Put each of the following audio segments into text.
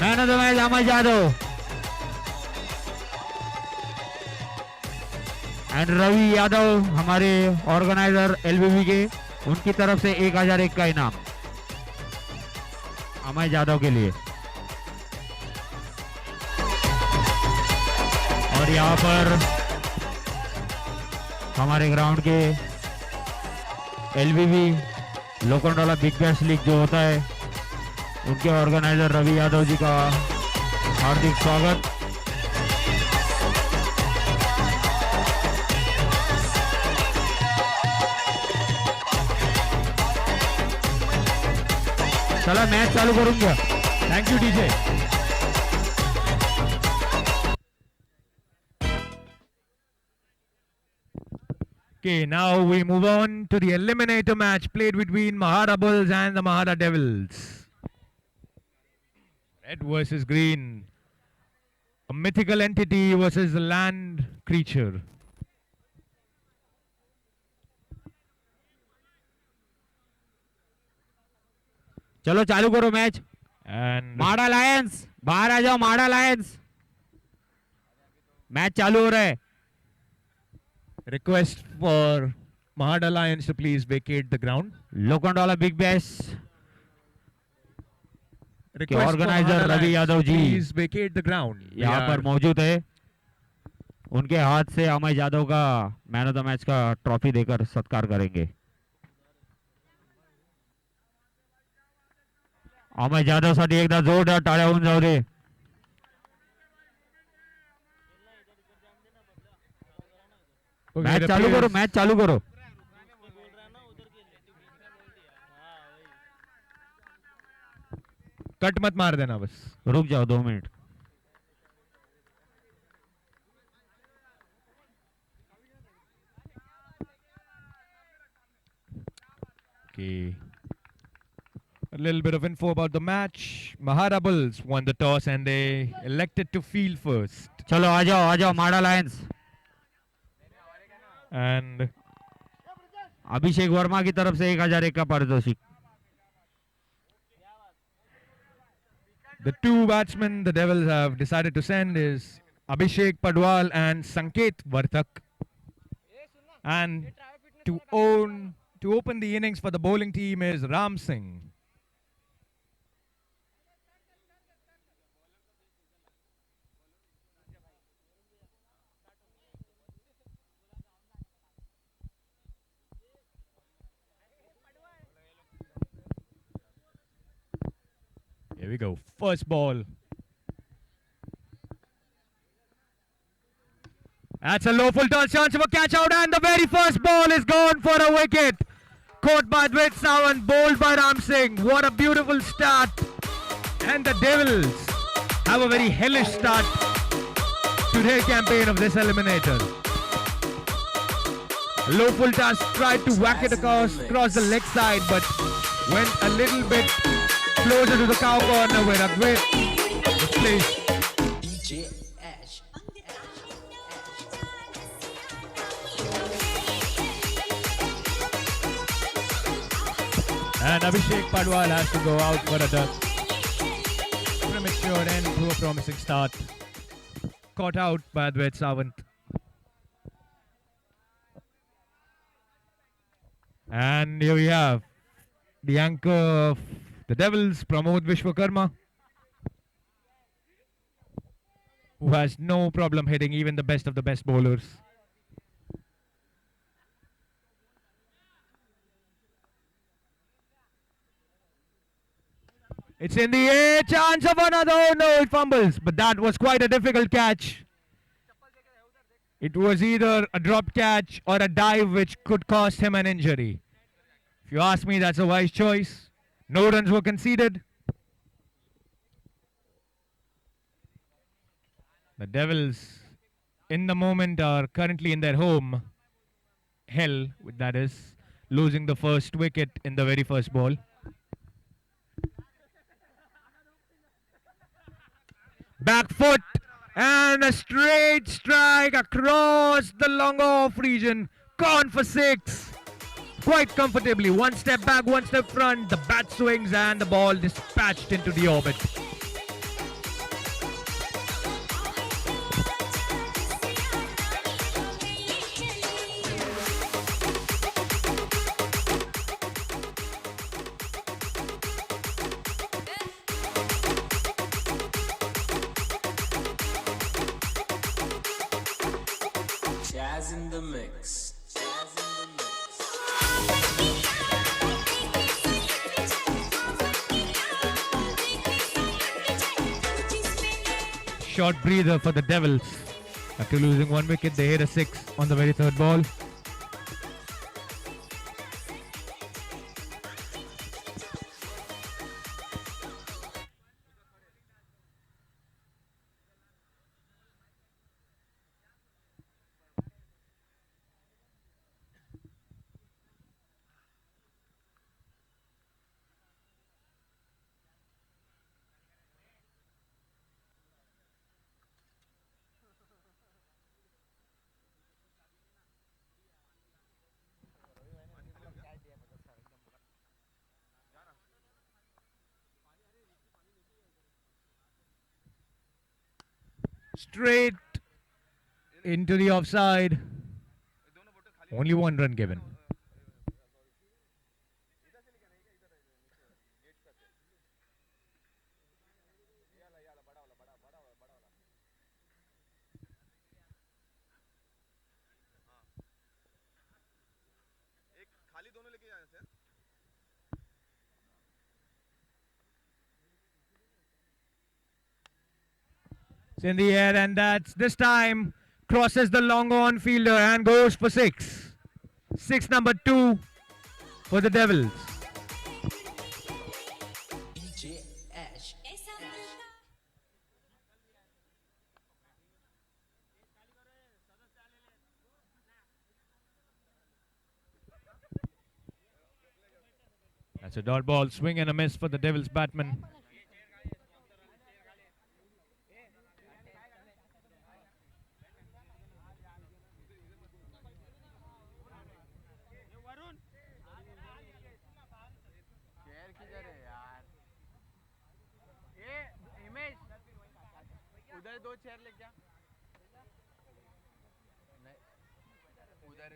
Man of the match Amay Yadav and Ravi Yadav हमारे organizer LBB के, उनकी तरफ से 1001 का इनाम अमय यादव के लिए। और यहाँ पर हमारे ग्राउंड के LBB Lokhandwala big bash league जो होता है, उनके ऑर्गेनाइजर रवि यादव जी का हार्दिक स्वागत। चला मैच चालू करूंगा। Thank you DJ. Okay, now we move on to the eliminator match played between Mahara Bulls and the Mahara Devils. Red versus green. A mythical entity versus a land creature. चलो चालू करो match. And माड़ा Lions बाहर आ जाओ, माड़ा Lions. Match चालू हो रहा है। request for Mahara Lions to please vacate the ground. Lokhandwala big bash Request for organizer Mahara Ravi Lions, Yadav ji please vacate the ground. We यहाँ पर are- मौजूद है। उनके हाथ से अमय यादव का मैन ऑफ द मैच का ट्रॉफी देकर सत्कार करेंगे। अमय यादव साठी एकदा जोरदार टाळ्या होऊन जाऊ दे। Okay, मैच it चालू करो, appears- मैच चालू करो। कट मत मार देना बस। रुक जाओ 2 minute. Okay. A little bit of info about the match. Mahara Bulls won the toss and they elected to field first. चलो आ जाओ माड़ा लायंस। And अभिषेक वर्मा की तरफ से 1001 का पारितोषिक। the two batsmen the Devils have decided to send is Abhishek Padwal and Sanket Vartak. And to open the innings for the bowling team is Ram Singh. Here we go. First ball. That's a low full toss, chance of a catch out, and the very first ball is gone for a wicket. Caught by Dwayne Sawan, bowled by Ram Singh. What a beautiful start. And the Devils have a very hellish start to their campaign of this eliminator. Low full toss tried to whack it across the leg side, but went a little bit closer to the cow corner where Agway was placed. And Abhishek Padwal has to go out for a duck. Premature end to a promising start. Caught out by Advait Sawant. And here we have the anchor of the Devils, Pramod Vishwakarma, who has no problem hitting even the best of the best bowlers. It's in the air, chance of another. Oh no, it fumbles, but that was quite a difficult catch. It was either a drop catch or a dive which could cost him an injury. If you ask me, that's a wise choice. No runs were conceded. The Devils, in the moment, are currently in their home hell, that is, losing the first wicket in the very first ball. Back foot and a straight strike across the long off region. Gone for 6. Quite comfortably. One step back, one step front. The bat swings and the ball dispatched into the orbit. short breather for the Devils. After losing 1 wicket, they hit a 6 on the very third ball. Straight into the offside. Only 1 run given. It's in the air, and that's this time crosses the long on fielder and goes for 6. 6 number 2 for the Devils. That's a dot ball, swing and a miss for the Devils batman. उधर 2 chair लेके आ उधर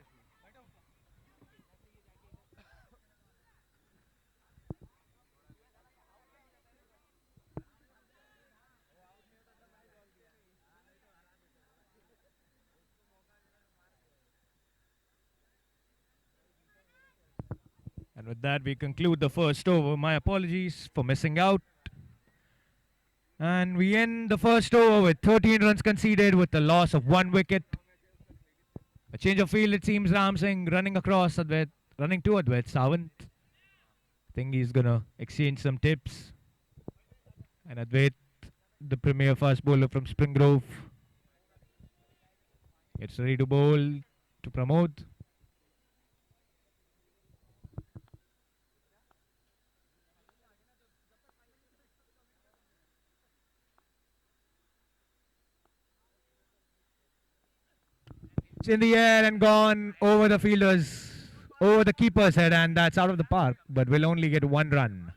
And with that, we conclude the first over. My apologies for missing out. And we end the first over with 13 runs conceded with the loss of 1 wicket. A change of field, it seems. Ram Singh running across Advait, running to Advait Sawant. I think he's going to exchange some tips. And Advait, the premier fast bowler from Spring Grove, gets ready to bowl to Pramod. It's in the air and gone over the fielders, over the keeper's head, and that's out of the park, but will only get 1 run.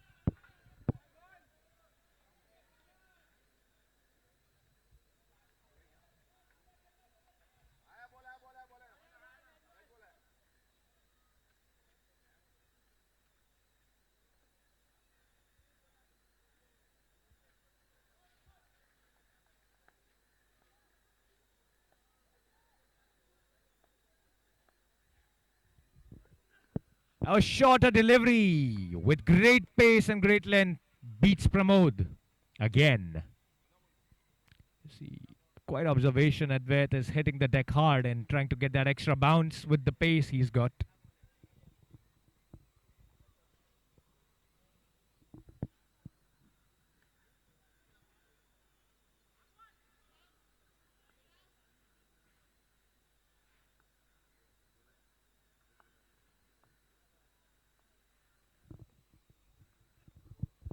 A shorter delivery with great pace and great length beats Pramod again. See, quite observation. Advait is hitting the deck hard and trying to get that extra bounce with the pace he's got.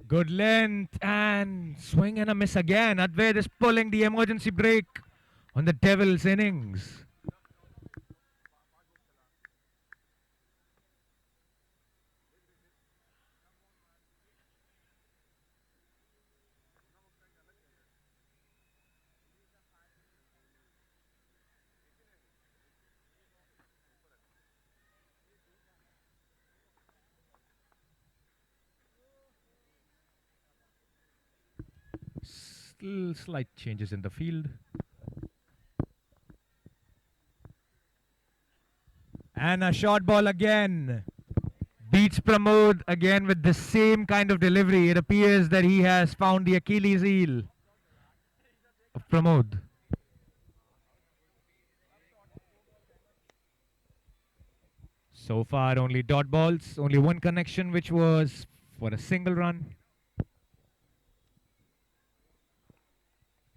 Good length and swing and a miss again. Advait is pulling the emergency brake on the Devils innings. Still slight changes in the field. And a short ball again. Beats Pramod again with the same kind of delivery. It appears that he has found the Achilles heel. of Pramod. So far, only dot balls, only one connection, which was for a single run.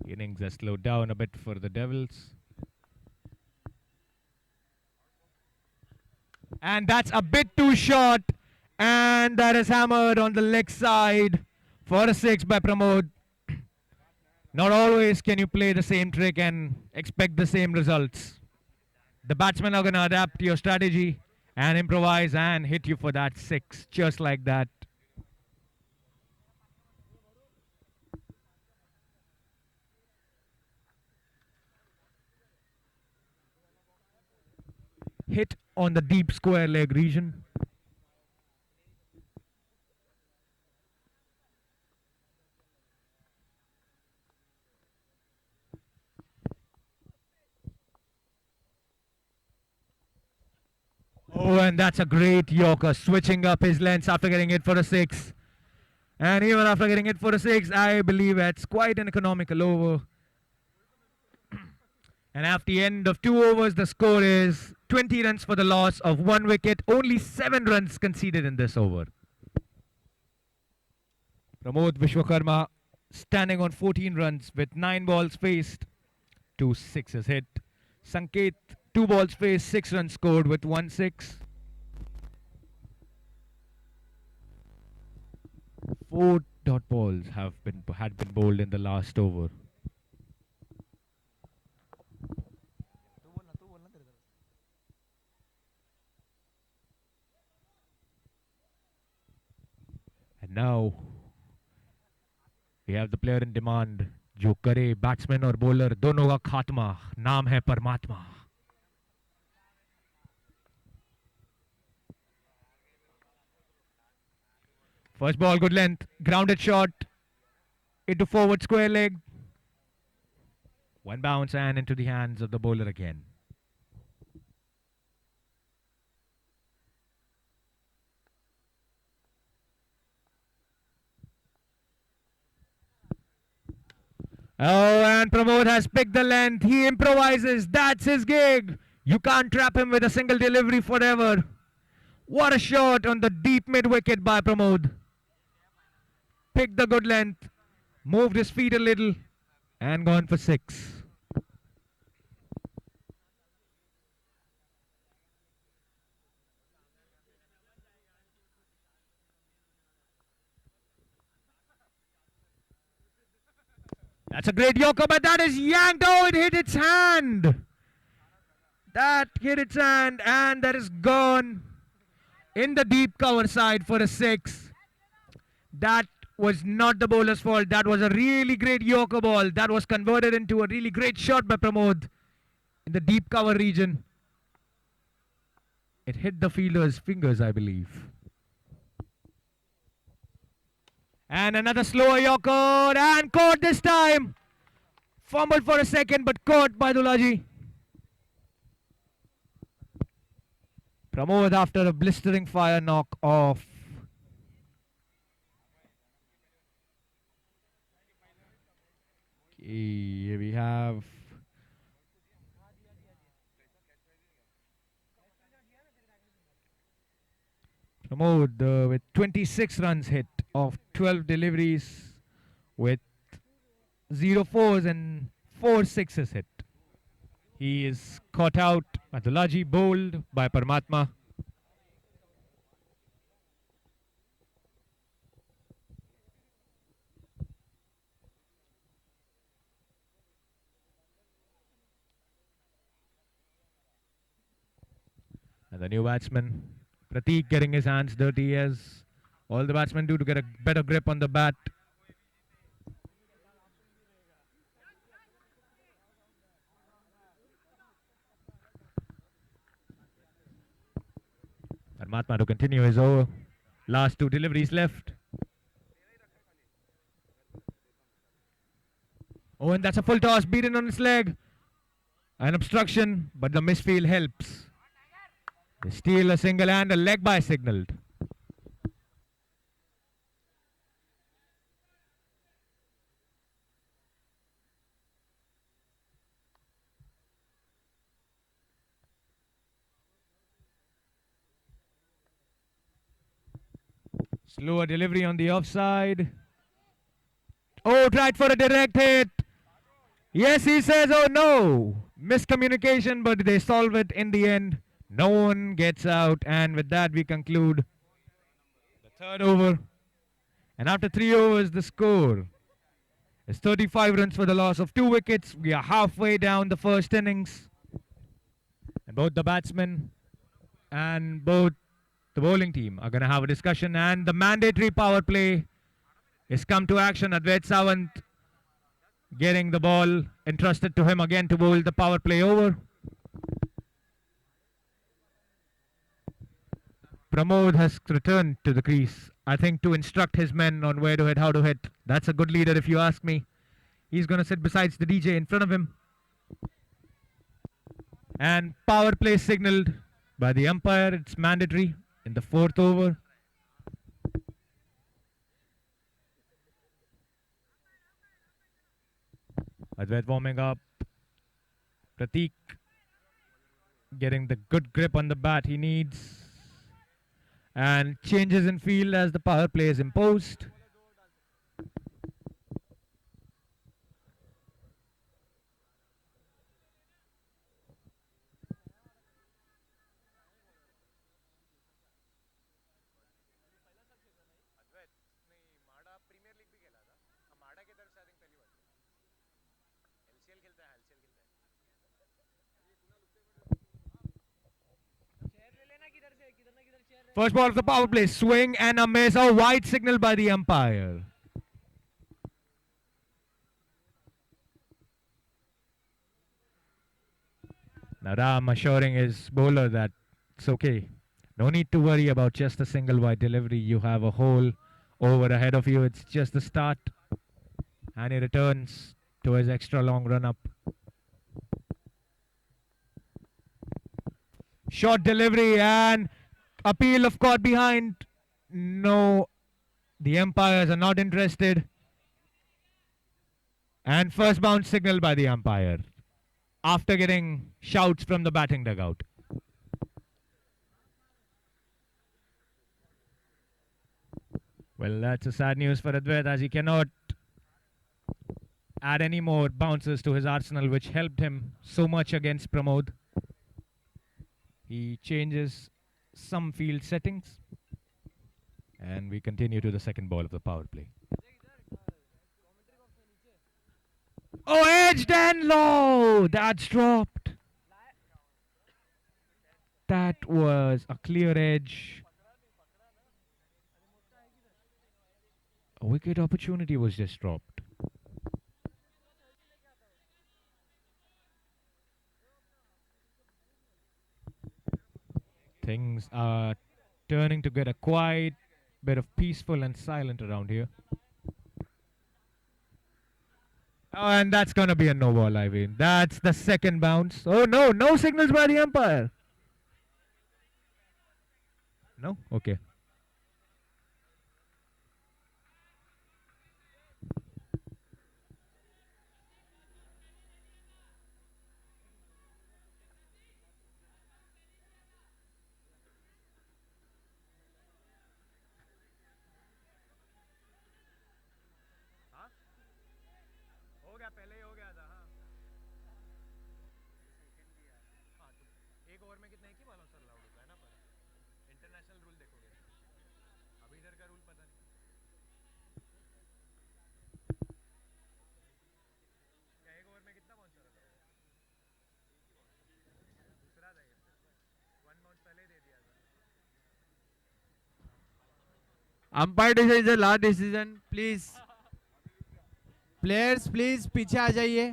Innings are slowed down a bit for the Devils. And that's a bit too short. And that is hammered on the leg side for a 6 by Pramod. Not always can you play the same trick and expect the same results. The batsmen are going to adapt to your strategy and improvise and hit you for that 6, just like that. Hit on the deep square leg region. Oh, and that's a great Yorker, switching up his lengths after getting it for a 6. And even after getting it for a 6, I believe it's quite an economical over. And at the end of 2 overs, the score is 20 runs for the loss of 1 wicket. Only 7 runs conceded in this over. Pramod Vishwakarma standing on 14 runs with 9 balls faced, 2 sixes hit. Sanket, 2 balls faced, 6 runs scored with 1 6. 4 dot balls had been bowled in the last over. And now we have the player in demand, जो करे batsman और bowler दोनों का खात्मा, नाम है परमात्मा. First ball, good length, grounded shot into forward square leg. One bounce and into the hands of the bowler again. Oh, and Pramod has picked the length. He improvises. That's his gig. You can't trap him with a single delivery forever. What a shot on the deep mid-wicket by Pramod. Picked the good length, moved his feet a little, and gone for 6. That's a great Yorker, but that is yanked. Oh, it hit its hand. That hit its hand, and that is gone in the deep cover side for a 6. That was not the bowler's fault. That was a really great Yorker ball. That was converted into a really great shot by Pramod in the deep cover region. It hit the fielder's fingers, I believe. And another slower Yorker, and caught this time. Fumbled for a second, but caught by Dulaji. Pramod after a blistering fire knock off. Okay, here we have Pramod with 26 runs hit of 12 deliveries with 0 fours and 4 sixes hit. He is caught out. Adulaji bowled by Paramatma. And the new batsman, Prateek, getting his hands dirty as all the batsmen do to get a better grip on the bat. Paramatma to continue his over. Last 2 deliveries left. Oh, and that's a full toss, beaten on his leg. An obstruction, but the misfield helps. They steal a single and a leg by signaled. Slower delivery on the offside. Oh, tried for a direct hit. Yes, he says, oh no. Miscommunication, but they solve it in the end. No one gets out, and with that, we conclude the third over. And after 3 overs, the score is 35 runs for the loss of 2 wickets. We are halfway down the first innings. And both the batsmen and both the bowling team are going to have a discussion. And the mandatory power play is come to action. Advait Sawant getting the ball entrusted to him again to bowl the power play over. Pramod has returned to the crease, I think, to instruct his men on where to hit, how to hit. That's a good leader if you ask me. He's going to sit besides the DJ in front of him. And power play signaled by the umpire. It's mandatory in the 4th over. Advait warming up. Prateek getting the good grip on the bat he needs. And changes in field as the power play is imposed. First ball of the power play, swing and a miss. A white signal by the umpire. Now Ram assuring his bowler that it's okay. No need to worry about just a single wide delivery. You have a whole over ahead of you. It's just the start. And he returns to his extra long run up. Short delivery and appeal of caught behind. No, the umpires are not interested. And first bounce signal by the umpire after getting shouts from the batting dugout. Well, that's a sad news for Advait, as he cannot add any more bounces to his arsenal, which helped him so much against Pramod. He changes some field settings, and we continue to the second ball of the power play. Oh, edged and low. That's dropped. That was a clear edge. A wicket opportunity was just dropped. Things are turning to get a quiet bit of peaceful and silent around here. Oh, and that's going to be a no ball, I mean. That's the second bounce. Oh, no. No signals by the umpire. No? Okay. Umpire decision is the last decision please players please पीछे आ जाइए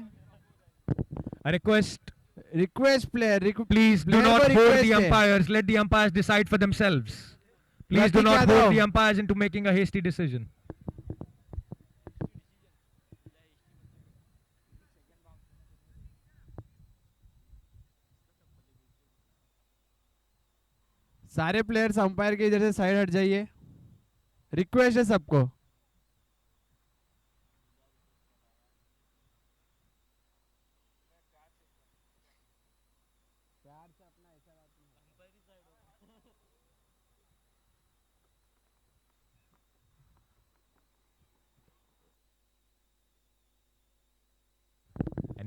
A request. Request player Please do not hold the umpires. Let the umpires decide for themselves. Please do not hold the umpires into making a hasty decision. सारे players umpire के इधर से side हट जाइए request है सबको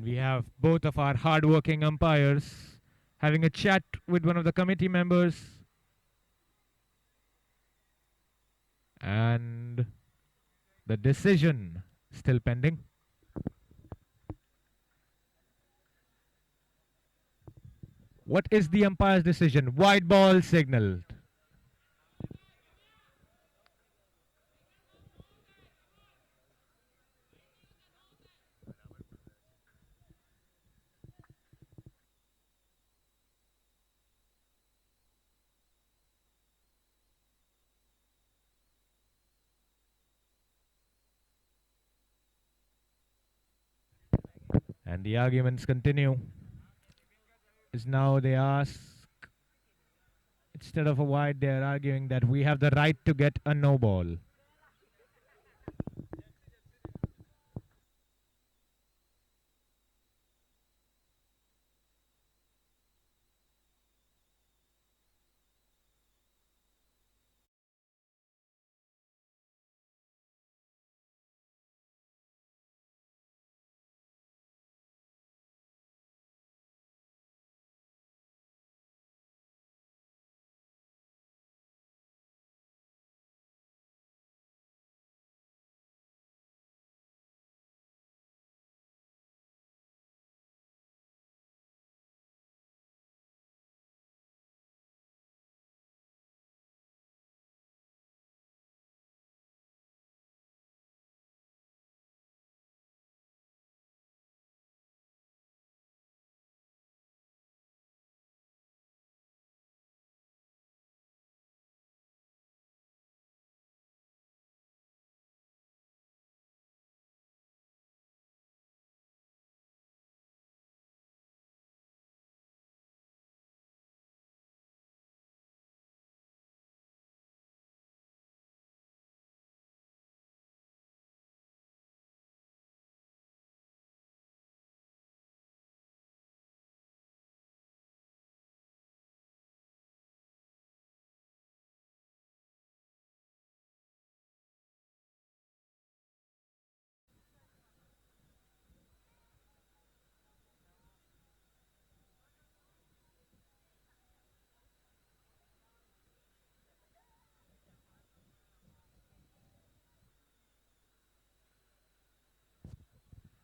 we have both of our hard-working umpires having a chat with one of the committee members. And the decision still pending. What is the umpire's decision? White ball signaled. And the arguments continue. Is now they ask, instead of a wide, they are arguing that we have the right to get a no ball.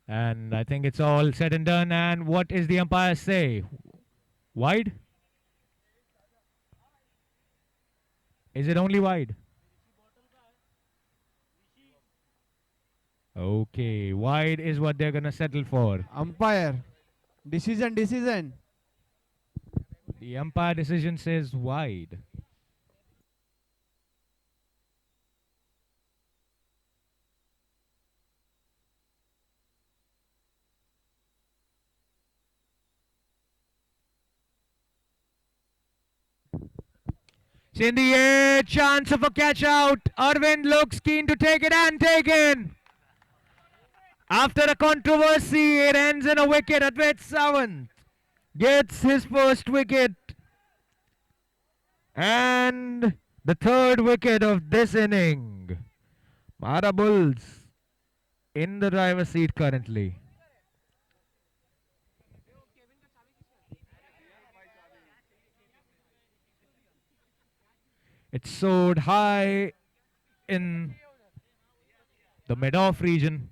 And I think it's all said and done. And what is the umpire say? Wide? Is it only wide? Okay, wide is what they're gonna settle for. Umpire. Decision. The umpire decision says wide. It's in the air, chance of a catch out. Arvind looks keen to take it and taken. After a controversy, it ends in a wicket. Advait Sawant gets his first wicket. And the third wicket of this inning. Mara Bulls in the driver's seat currently. It soared high in the mid-off region.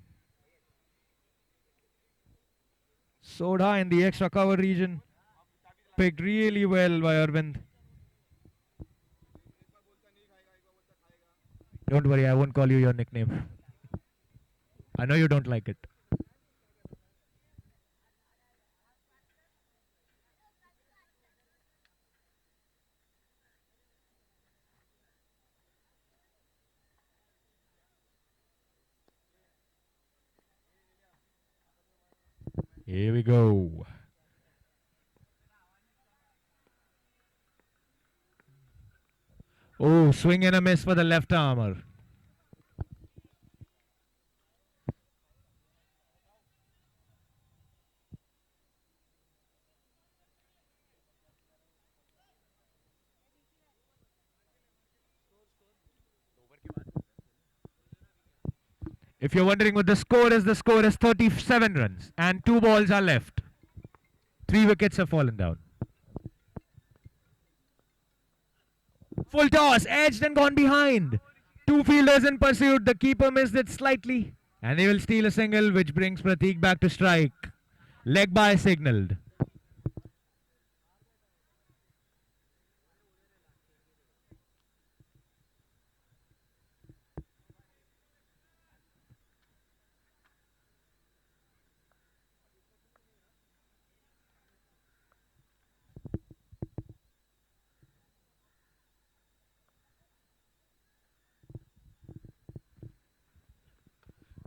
Soared high in the extra cover region. Picked really well by Arvind. Don't worry, I won't call you your nickname. I know you don't like it. Here we go. Oh, swing and a miss for the left armour. If you're wondering what the score is 37 runs and 2 balls are left. 3 wickets have fallen down. Full toss, edged and gone behind. 2 fielders in pursuit. The keeper missed it slightly. And they will steal a single, which brings Prateek back to strike. Leg by signalled.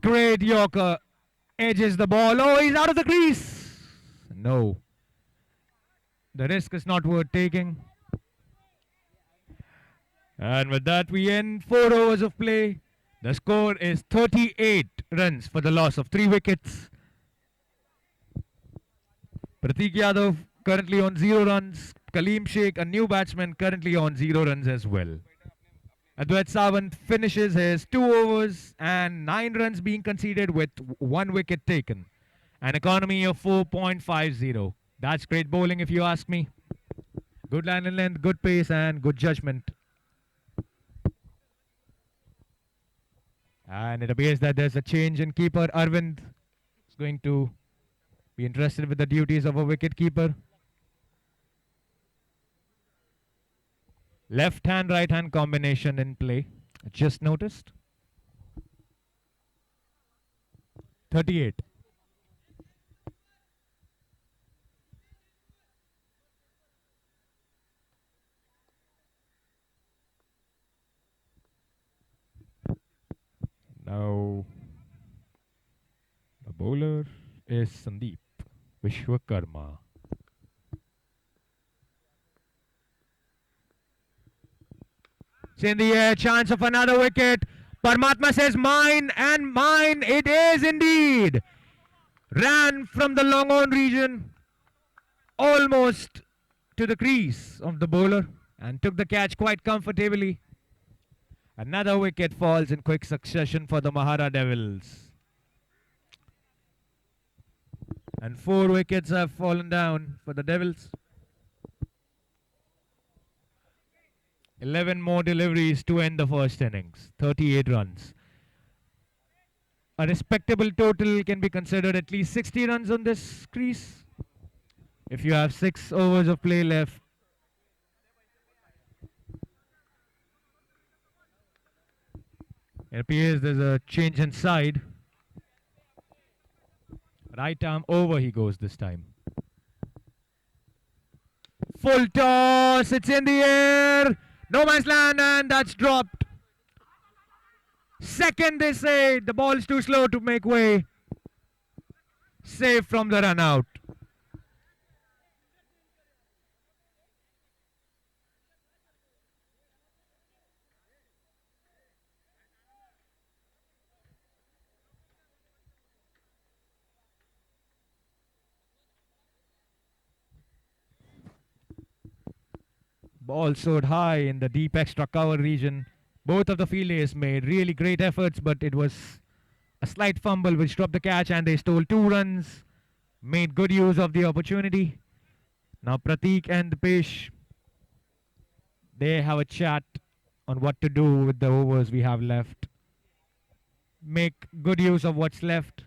Great Yorker edges the ball. Oh, he's out of the crease. No. The risk is not worth taking. And with that, we end 4 overs of play. The score is 38 runs for the loss of 3 wickets. Prateek Yadav currently on 0 runs. Kaleem Sheikh, a new batsman, currently on 0 runs as well. Advait Sawant finishes his 2 overs and 9 runs being conceded with 1 wicket taken. An economy of 4.50. That's great bowling if you ask me. Good line and length, good pace and good judgment. And it appears that there's a change in keeper. Arvind is going to be interested with the duties of a wicket keeper. Left hand, right hand combination in play. Just noticed. 38. Now, the bowler is Sandeep Vishwakarma. It's in the air, chance of another wicket. Paramatma says mine, and mine it is indeed. Ran from the long on region almost to the crease of the bowler and took the catch quite comfortably. Another wicket falls in quick succession for the Mahara Devils. And 4 wickets have fallen down for the Devils. 11 more deliveries to end the first innings. 38 runs. A respectable total can be considered at least 60 runs on this crease. If you have 6 overs of play left. It appears there's a change in side. Right arm over he goes this time. Full toss, it's in the air. No man's land and that's dropped. Second they say, the ball's too slow to make way. Safe from the run out. Ball soared high in the deep extra cover region. Both of the fielders made really great efforts, but it was a slight fumble which dropped the catch and they stole 2 runs. Made good use of the opportunity. Now Prateek and Dipesh, they have a chat on what to do with the overs we have left. Make good use of what's left.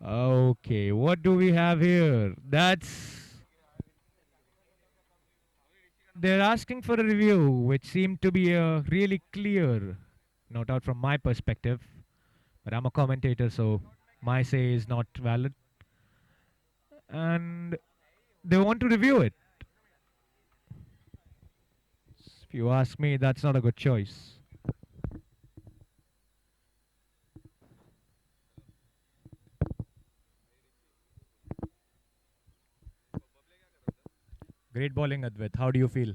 Okay, what do we have here? They're asking for a review, which seemed to be a really clear, no doubt from my perspective. But I'm a commentator, so my say is not valid. And they want to review it. If you ask me, that's not a good choice. Great bowling, Advait. How do you feel?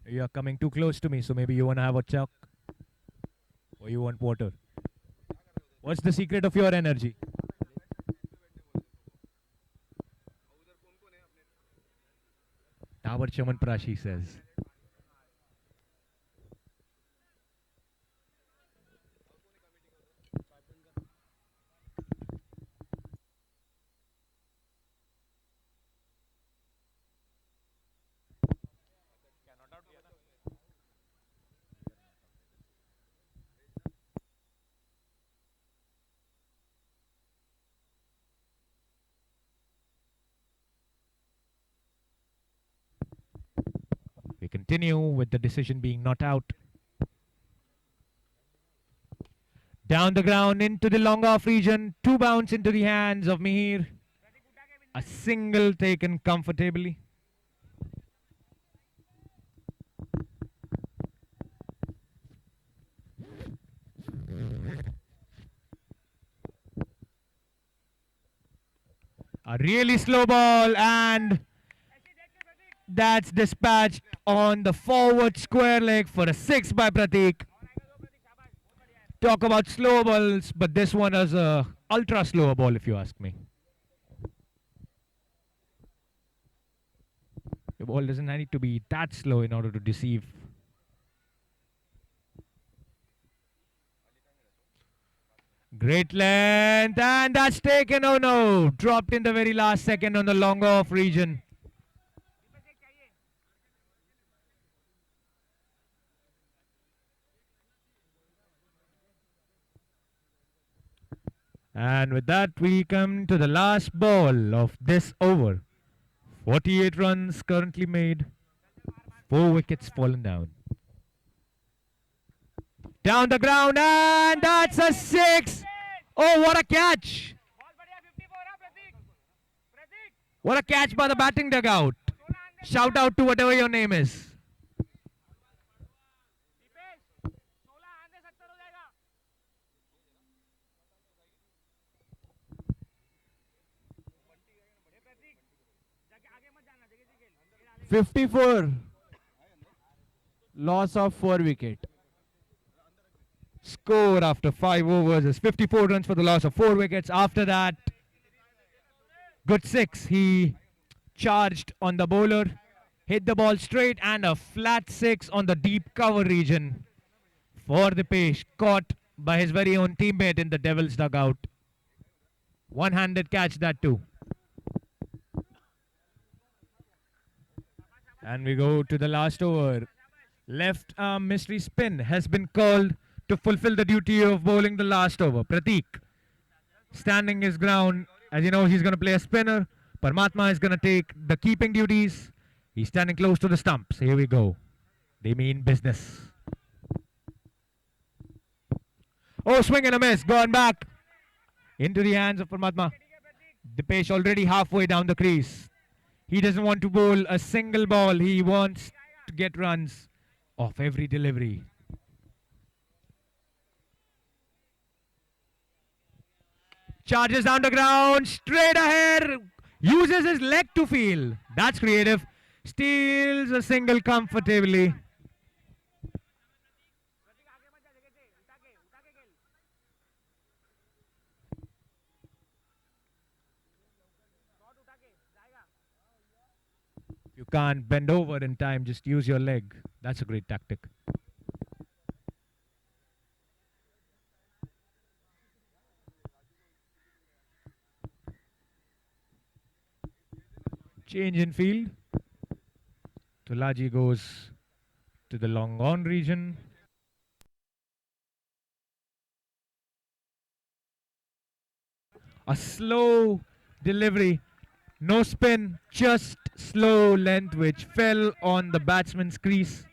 You are coming too close to me, so maybe you want to have a chalk? Or you want water? What's the secret of your energy? Our Chaman Prashi says. We continue with the decision being not out. Down the ground into the long off region. 2 bounce into the hands of Mihir. A single taken comfortably. A really slow ball, and that's dispatched on the forward square leg for a 6 by Pratik. Talk about slow balls, but this one is a ultra slow ball if you ask me. The ball doesn't need to be that slow in order to deceive. Great length, and that's taken. Oh no, dropped in the very last second on the long off region. And with that, we come to the last ball of this over. 48 runs currently made, 4 wickets fallen down. Down the ground, and that's a 6. Oh, what a catch! What a catch by the batting dugout. Shout out to whatever your name is. $54. Loss of 4 wicket. Score after 5 overs is 54 runs for the loss of 4 wickets. After that, good 6. He charged on the bowler, hit the ball straight, and a flat 6 on the deep cover region for the pace, caught by his very own teammate in the Devils dugout. One-handed catch, that too. And we go to the last over. Left arm mystery spin has been called to fulfill the duty of bowling the last over. Pratik standing his ground. As you know, he's going to play a spinner. Paramatma is going to take the keeping duties. He's standing close to the stumps. Here we go. They mean business. Oh, swing and a miss. Gone back into the hands of Paramatma. Dipesh already halfway down the crease. He doesn't want to bowl a single ball. He wants to get runs off every delivery. Charges down the ground, straight ahead, uses his leg to field. That's creative. Steals a single comfortably. You can't bend over in time, just use your leg. That's a great tactic. Change in field. Tulaji goes to the long on region. A slow delivery. No spin, just slow length which fell on the batsman's crease.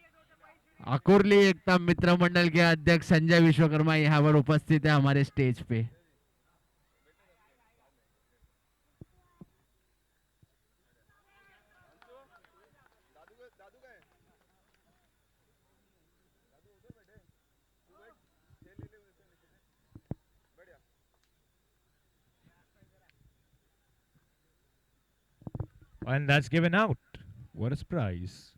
अकुर्ली एकता मित्र मंडल के अध्यक्ष संजय विश्वकर्मा यहाँ पर उपस्थित है हमारे stage पे. And that's given out. What a surprise.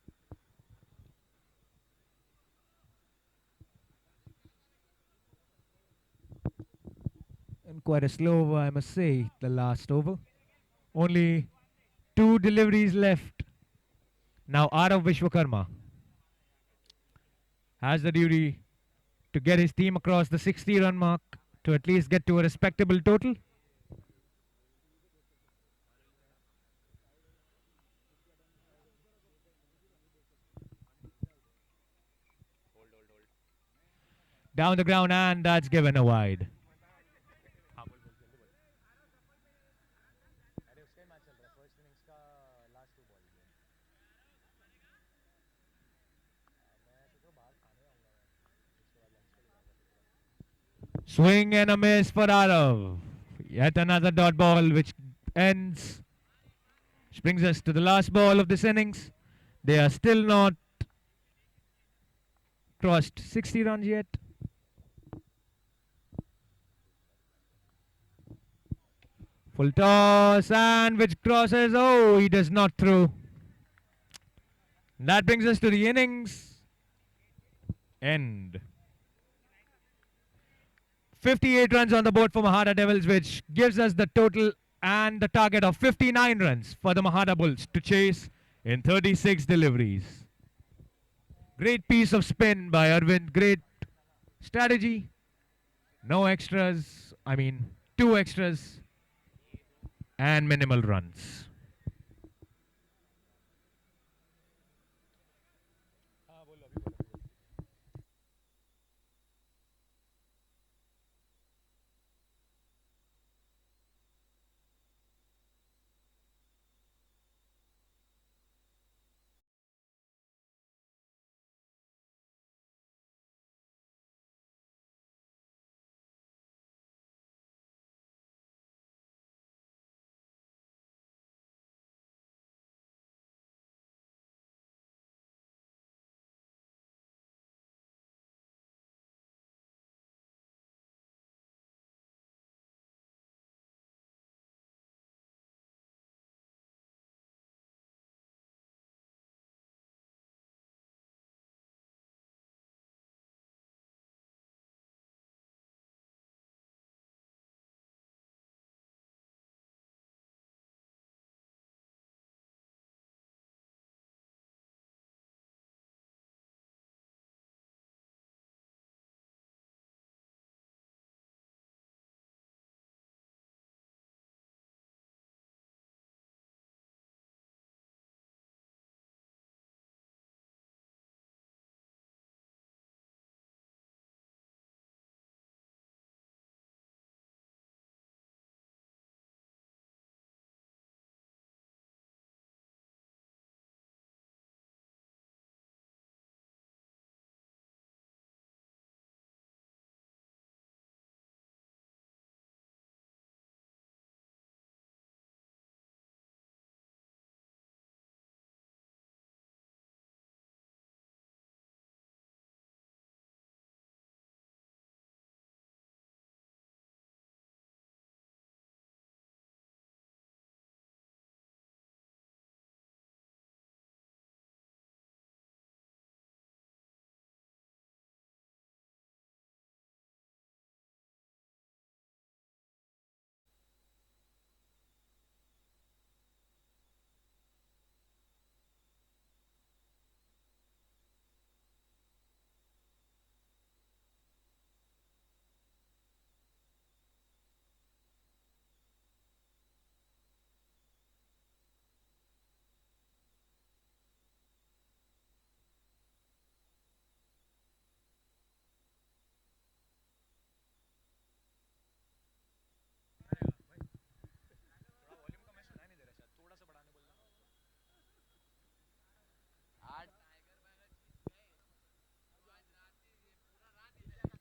And quite a slow over, I must say, the last over. Only 2 deliveries left. Now Arav Vishwakarma has the duty to get his team across the 60-run mark to at least get to a respectable total. Down the ground, and that's given a wide. Swing and a miss for Arav. Yet another dot ball which ends. Which brings us to the last ball of this innings. They are still not crossed 60 runs yet. Full toss, and which crosses. Oh, he does not throw. That brings us to the innings end. 58 runs on the board for Mahara Devils, which gives us the total and the target of 59 runs for the Mahara Bulls to chase in 36 deliveries. Great piece of spin by Arvind. Great strategy. No extras. I mean, 2 extras and minimal runs.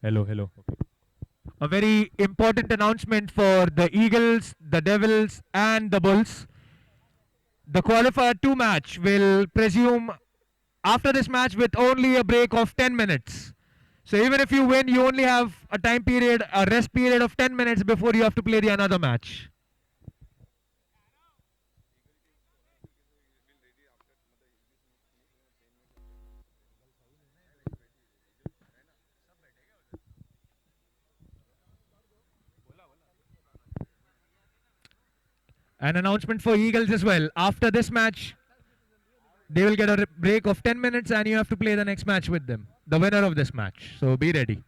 Hello, hello. Okay. A very important announcement for the Eagles, the Devils, and the Bulls. The qualifier 2 match will presume after this match with only a break of 10 minutes. So even if you win, you only have a time period, a rest period of 10 minutes before you have to play the another match. An announcement for Eagles as well. After this match, They will get a break of 10 minutes and you have to play the next match with them. The winner of this match. So be ready.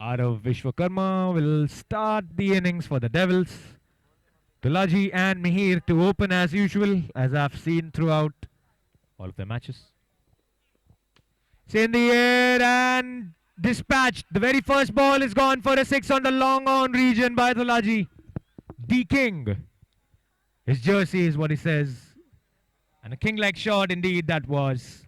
Arav Vishwakarma will start the innings for the Devils. Tulaji and Mihir to open as usual, as I've seen throughout all of their matches. It's in the air and dispatched. The very first ball is gone for a 6 on the long on region by Tulaji. D King. His jersey is what he says. And a king-like shot indeed that was.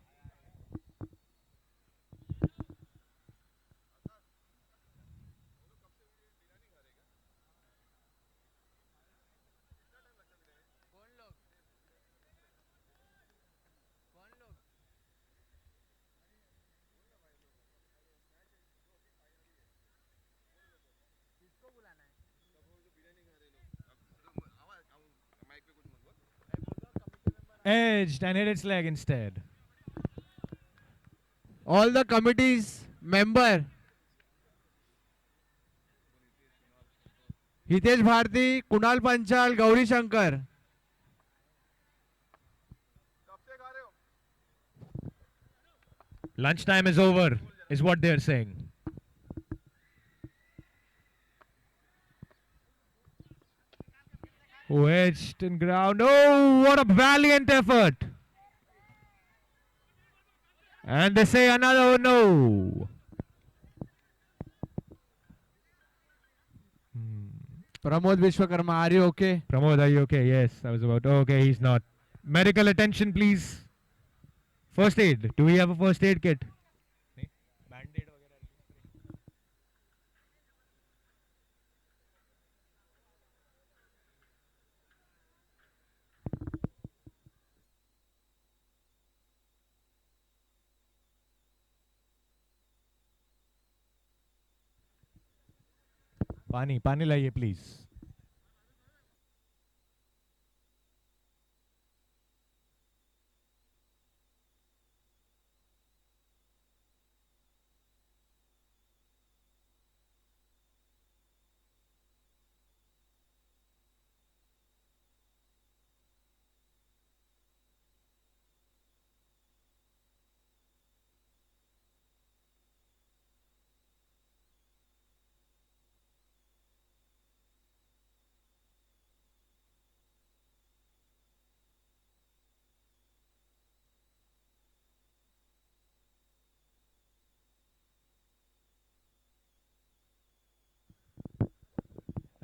Edged and hit its leg instead. All the committee's member Hitesh Bharti, Kunal Panchal, Gauri Shankar. Lunchtime is over, is what they're saying. Wedged in ground. Oh, what a valiant effort. And they say another no. Pramod Vishwakarma, are you okay? Pramod, are you okay? Yes, I was about. Oh, okay, he's not. Medical attention, please. First aid. Do we have a first aid kit? Band-aid. पानी लाइए please.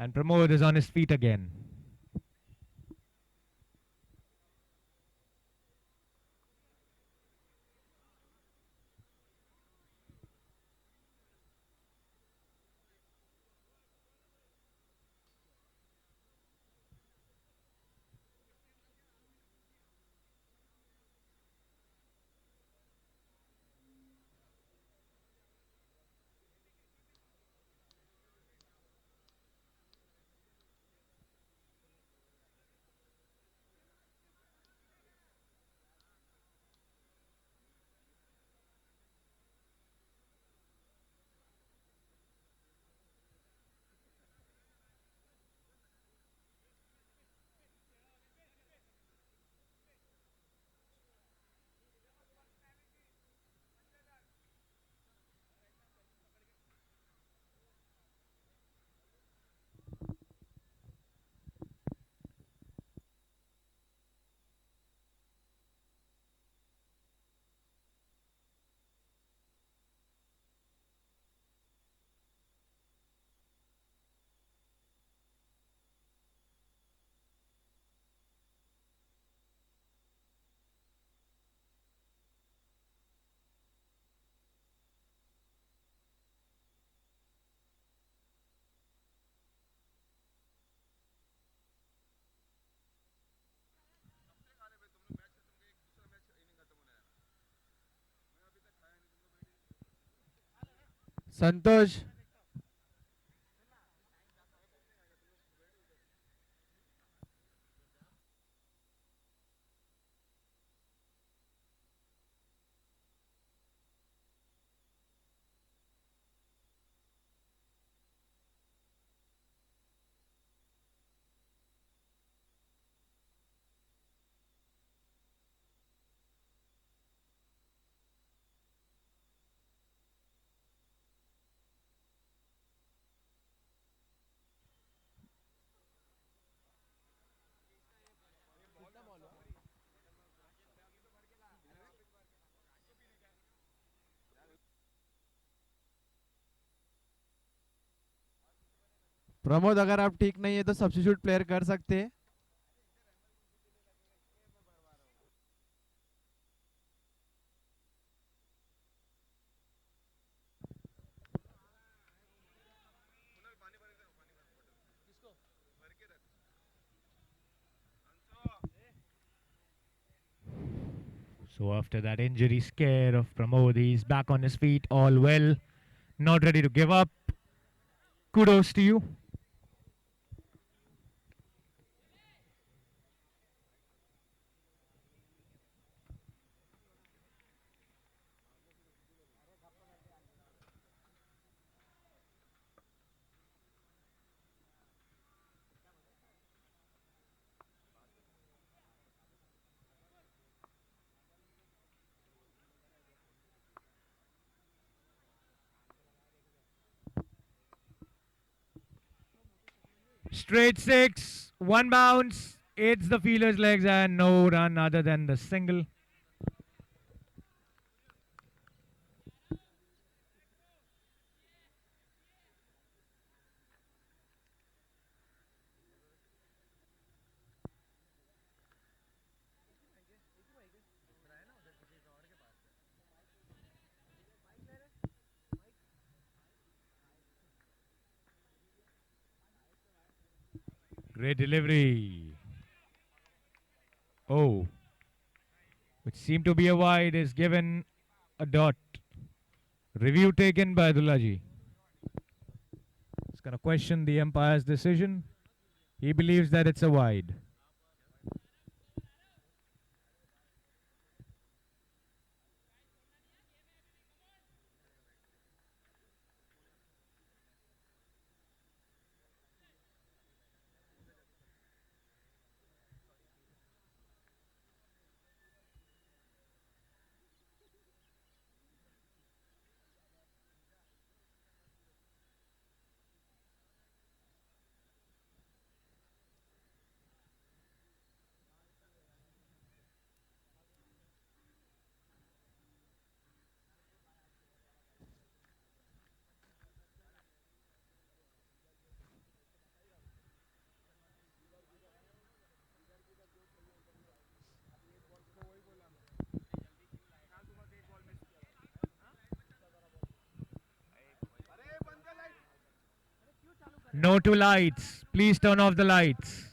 And Pramod is on his feet again. संतोष. प्रमोद अगर आप ठीक नहीं है तो substitute player कर सकते हैं. So after that injury scare of Pramod, he's back on his feet, all well, not ready to give up. Kudos to you. Straight six, one bounce, hits the fielder's legs and no run other than the single. Great delivery. Oh, which seemed to be a wide is given a dot. Review taken by Dullaji. He's going to question the umpire's decision. He believes that it's a wide. No to lights. Please turn off the lights.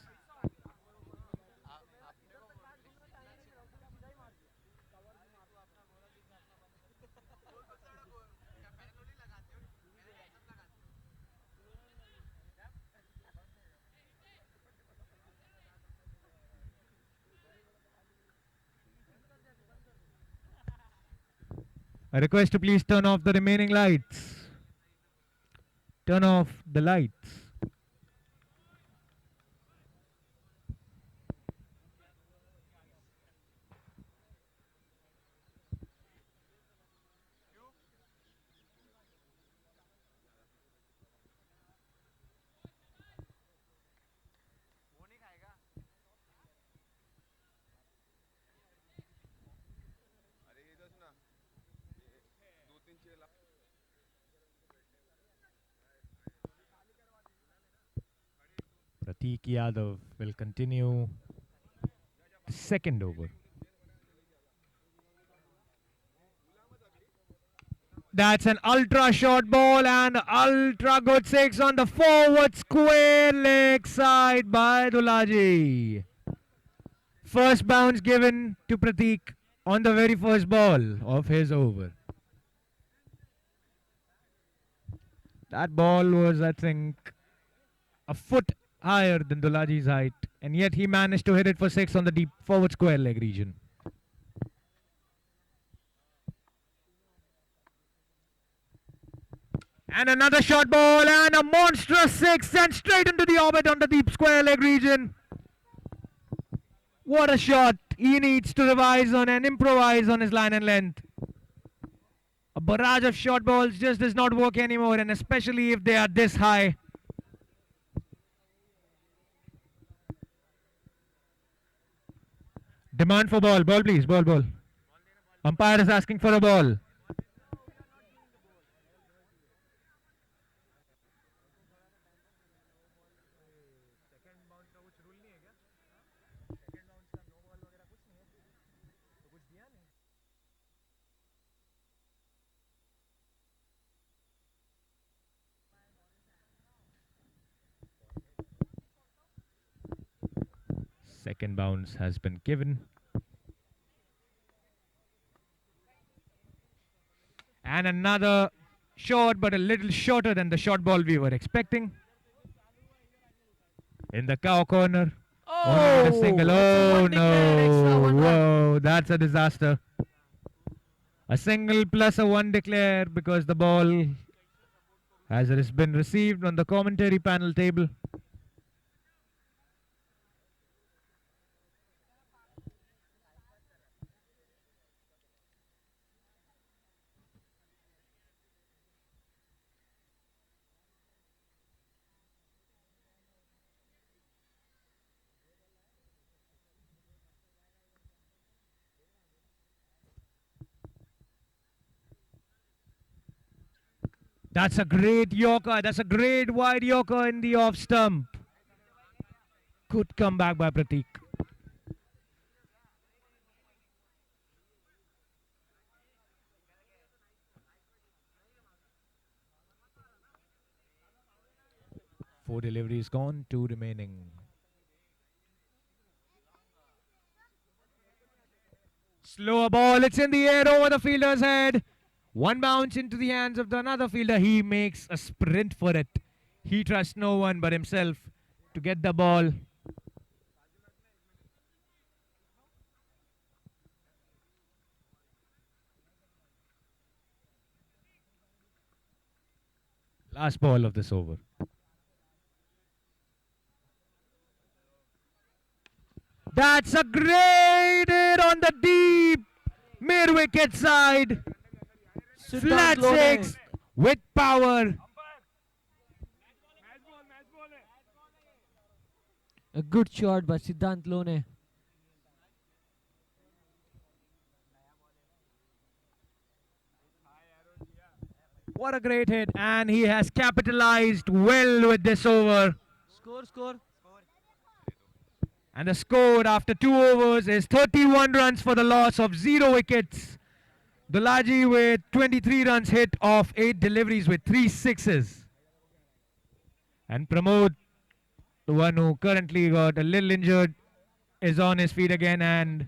A request to please turn off the remaining lights. Turn off the lights. वो नहीं खाएगा. अरे ये दस ना, ये दो तीन चीज़ ला. Prateek Yadav will continue the second over. That's an ultra short ball and ultra good six on the forward square leg side by Dullaji. First bounce given to Prateek on the very first ball of his over. That ball was, I think, a foot higher than Dullaji's height, and yet he managed to hit it for six on the deep forward square leg region. And another short ball and a monstrous six sent straight into the orbit on the deep square leg region. What a shot. He needs to revise on and improvise on his line and length. A barrage of short balls just does not work anymore, and especially if they are this high. Demand for ball. Ball please. Ball, ball. Umpire is asking for a ball. Second bounce has been given. And another short, but a little shorter than the short ball we were expecting. In the cow corner. Only with a single. Oh no. Whoa, that's a disaster. A single plus a one declare because the ball has been received on the commentary panel table. That's a great Yorker. That's a great wide Yorker in the off stump. Good comeback by Pratik. Four deliveries gone, two remaining. Slower ball, it's in the air over the fielder's head. One bounce into the hands of the another fielder. He makes a sprint for it. He trusts no one but himself to get the ball. Last ball of this over. That's a great hit on the deep mid-wicket side. Flat six with power. A good shot by Siddhant Lone. What a great hit, and he has capitalized well with this over. Score. And the score after 2 overs is 31 runs for the loss of 0 wickets. Dolaji with 23 runs hit off 8 deliveries with 3 sixes. And Pramod, the one who currently got a little injured, is on his feet again and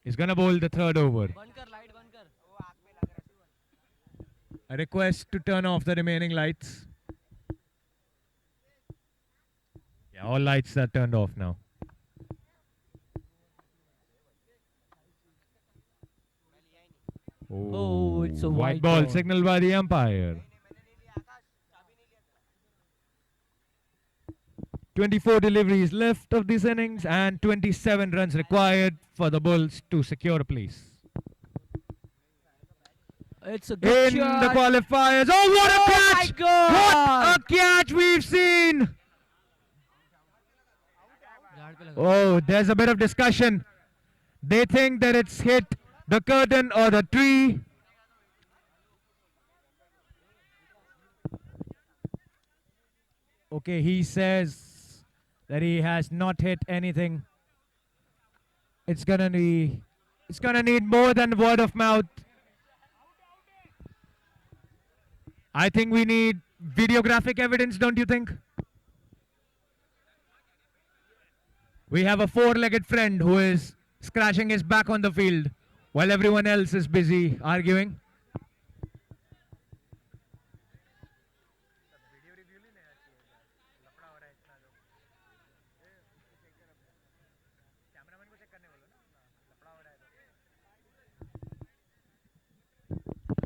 is going to bowl the third over. A request to turn off the remaining lights. Yeah, all lights are turned off now. Oh, it's a white white ball ball. signaled by the umpire. 24 deliveries left of this innings and 27 runs required for the Bulls to secure a place. It's a good In shot. the qualifiers. Oh, what a catch! My God! What a catch we've seen! Oh, there's a bit of discussion. They think that it's hit the curtain or the tree. Okay, he says that he has not hit anything. It's gonna need more than word of mouth. I think we need videographic evidence, don't you think? We have a four-legged friend who is scratching his back on the field while everyone else is busy arguing.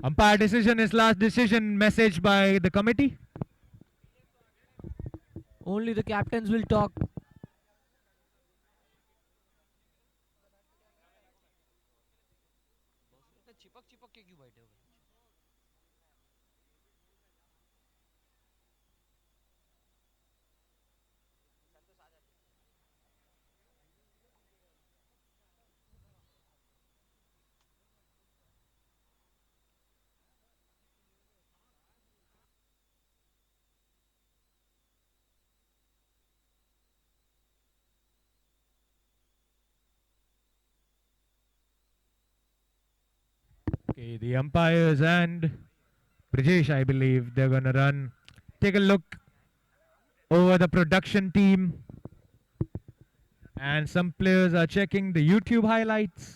Umpire decision is last decision message by the committee. Only the captains will talk. Okay, the umpires and Brijesh, I believe, they're going to take a look over the production team. And some players are checking the YouTube highlights.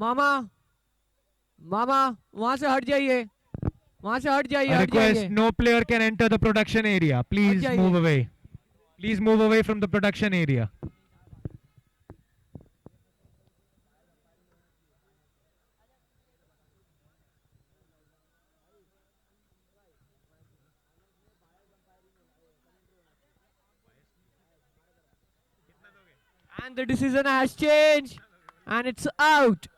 मामा मामा वहां से हट जाइए, वहां से हट जाइए, I हट request जाइए. no player can enter the production area. Please जाइए. move away. Please move away from the production area. And the decision has changed, and it's out.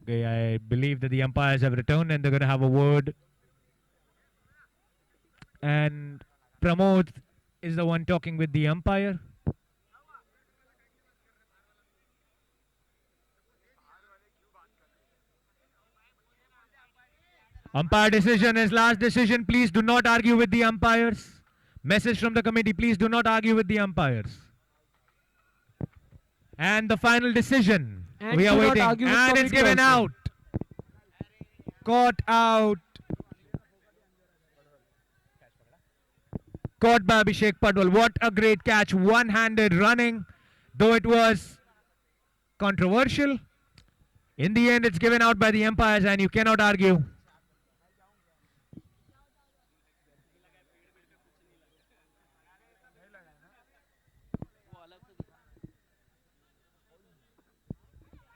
Okay, I believe that the umpires have returned and they're going to have a word. And Pramod is the one talking with the umpire. Umpire decision is last decision. Please do not argue with the umpires. Message from the committee, please do not argue with the umpires. And the final decision. And We are do not waiting. argue with And it's committee given also. out. Caught out. Caught by Abhishek Padwal. What a great catch. One-handed running. Though it was controversial, in the end it's given out by the umpires and you cannot argue.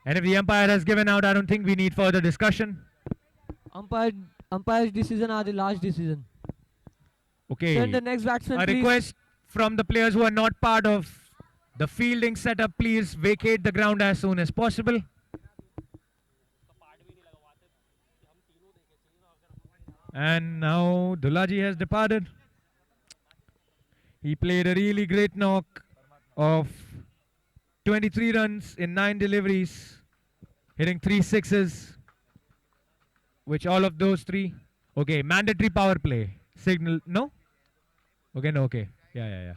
And if the umpire has given out, I don't think we need further discussion. Umpire's decision are the last decision. Okay. Send the next batsman, A please. request from the players who are not part of the fielding setup, please vacate the ground as soon as possible. And now Dulaji has departed. He played a really great knock of 23 runs in 9 deliveries, hitting 3 sixes, which all of those 3. Okay, mandatory power play. Signal, no? Okay, no, okay. Yeah.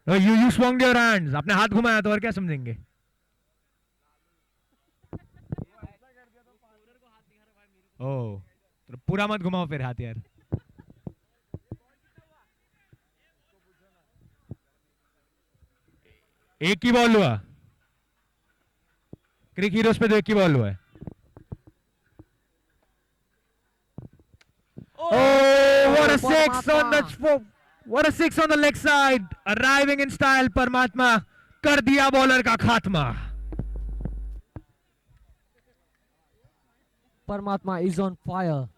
No, you swung your hands. अपने हाथ घुमाया तो और क्या समझेंगे? Oh, तो पूरा मत घुमाओ फिर हाथ यार. एक ही बॉल हुआ. क्रिक हीरोज पे तो एक ही बॉल हुआ है. Oh, what a six on the what a six on the leg side. Arriving in style, Paramatma कर दिया बॉलर का खात्मा. Paramatma is on fire.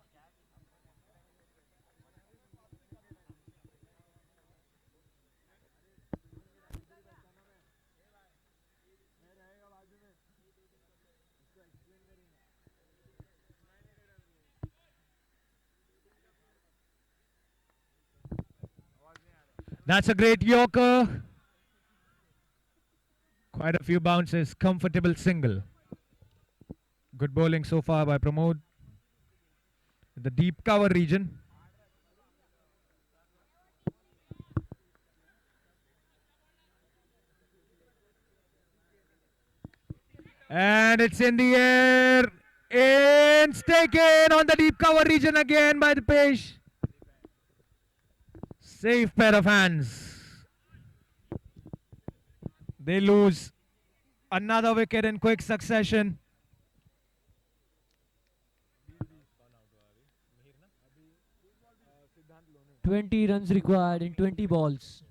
That's a great Yorker. Quite a few bounces. Comfortable single. Good bowling so far by Pramod. The deep cover region. And it's in the air. It's taken on the deep cover region again by the Page. Safe pair of hands. They lose another wicket in quick succession. "20 runs required in 20 balls.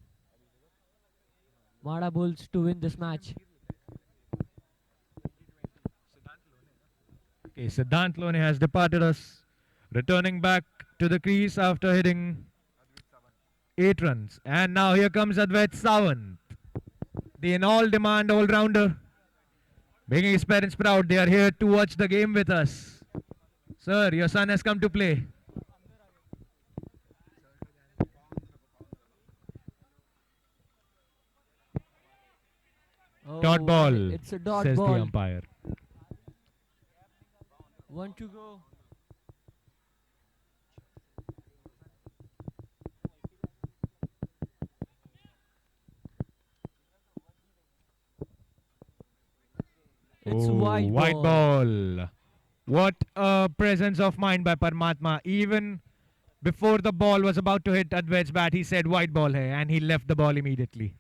Mada Bulls to win this match. Okay, Siddhant Lone has departed us, returning back to the crease after hitting 8 runs. And now here comes Advait Sawant, the in all demand all-rounder. Making his parents proud, they are here to watch the game with us. Sir, your son has come to play. Dot Oh, ball, It's a dot says the ball. umpire. 1 to go. It's Oh, white ball. What a presence of mind by Paramatma. Even before the ball was about to hit Advait's bat, he said white ball hai, and he left the ball immediately.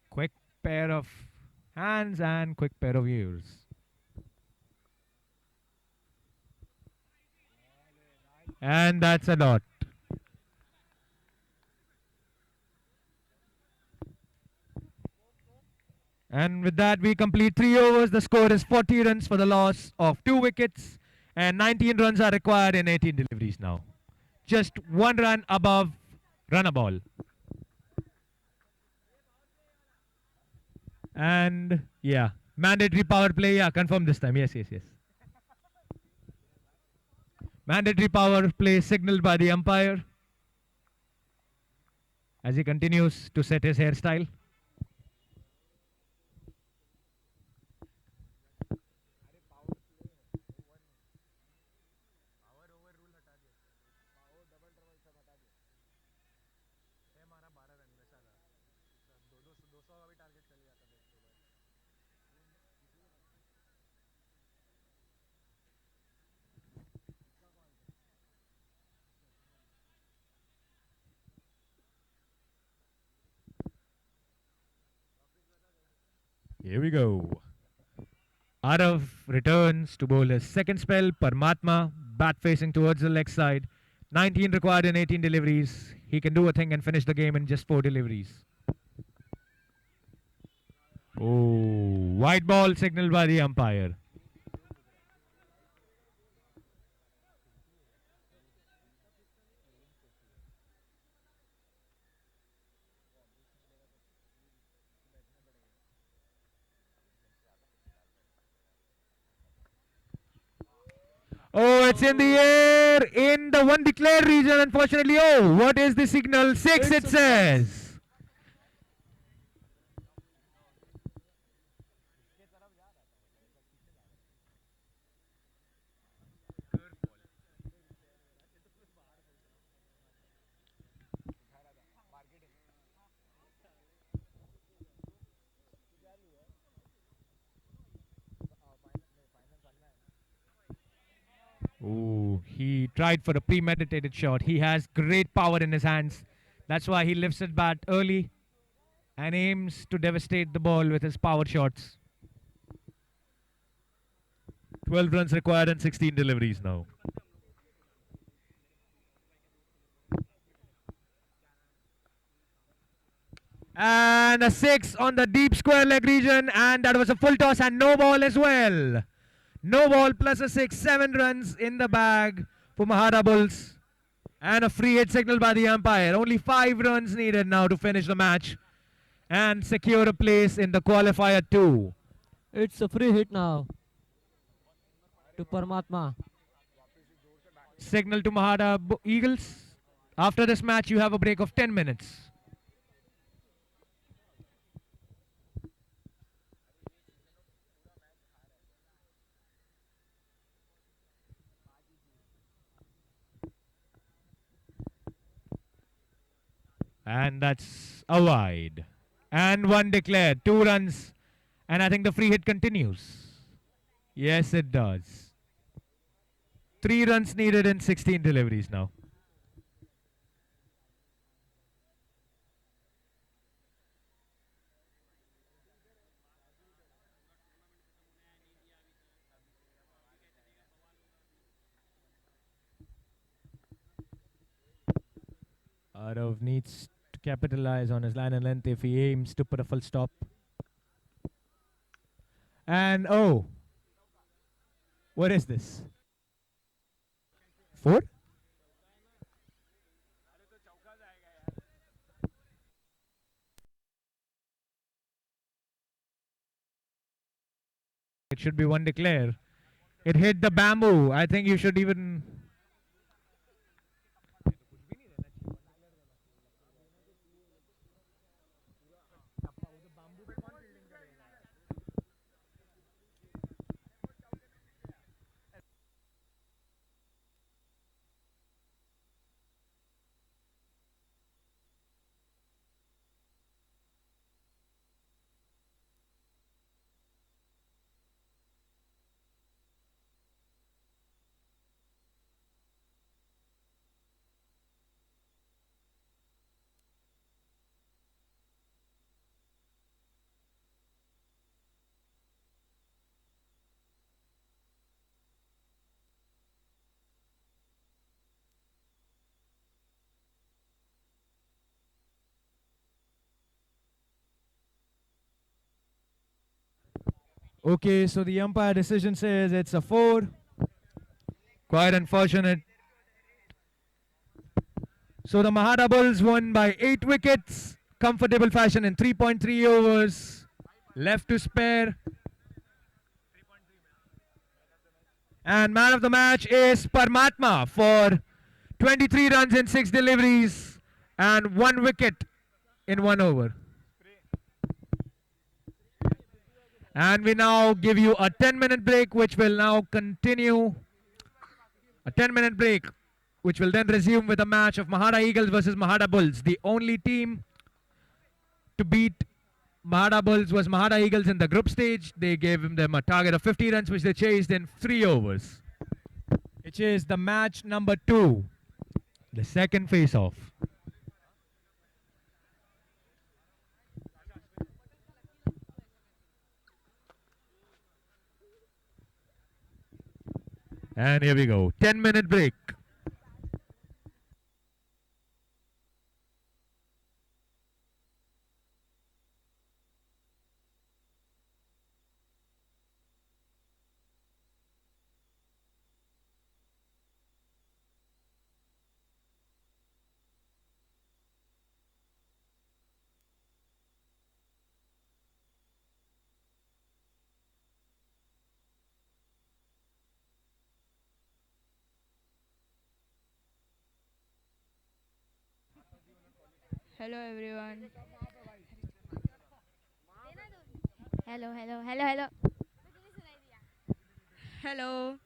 Quick pair of hands and quick pair of ears. And that's a dot. And with that, we complete 3 overs. The score is 40 runs for the loss of 2 wickets, and 19 runs are required in 18 deliveries now. Just 1 run above run a ball. And yeah, mandatory power play. Yeah, confirm this time. Yes. Mandatory power play signaled by the umpire as he continues to set his hairstyle. Here we go. Arav returns to bowl his second spell. Paramatma, bat facing towards the leg side. 19 required in 18 deliveries. He can do a thing and finish the game in just 4 deliveries. Oh, white ball signaled by the umpire. Oh, it's in the air in the one declared region, unfortunately. Oh, what is the signal? 6 it says. Oh, he tried for a premeditated shot. He has great power in his hands. That's why he lifts it bat early and aims to devastate the ball with his power shots. 12 runs required and 16 deliveries now. And a 6 on the deep square leg region, and that was a full toss and no ball as well. No ball plus a 6, 7 runs in the bag for Mahara Bulls. And a free hit signal by the umpire. Only 5 runs needed now to finish the match and secure a place in the qualifier 2. It's a free hit now to Paramatma. Signal to Mahara Eagles. After this match, you have a break of 10 minutes. And that's a wide. And 1 declared. 2 runs And I think the free hit continues. Yes, it does. 3 runs needed in 16 deliveries now. Arav needs to capitalize on his line and length if he aims to put a full stop. And oh, what is this? 4? It should be one declare. It hit the bamboo. I think you should even. Okay, so the umpire decision says it's a 4. Quite unfortunate. So the Mahara Bulls won by 8 wickets. Comfortable fashion in 3.3 overs. Left to spare. And man of the match is Paramatma for 23 runs in 6 deliveries and 1 wicket in 1 over. And we now give you a 10-minute break, which will now continue. A 10-minute break, which will then resume with a match of Mahara Eagles versus Mahara Bulls. The only team to beat Mahara Bulls was Mahara Eagles in the group stage. They gave them a target of 50 runs, which they chased in 3 overs. Which is the match number 2, the second face-off. And here we go, 10-minute break. Hello everyone. Hello.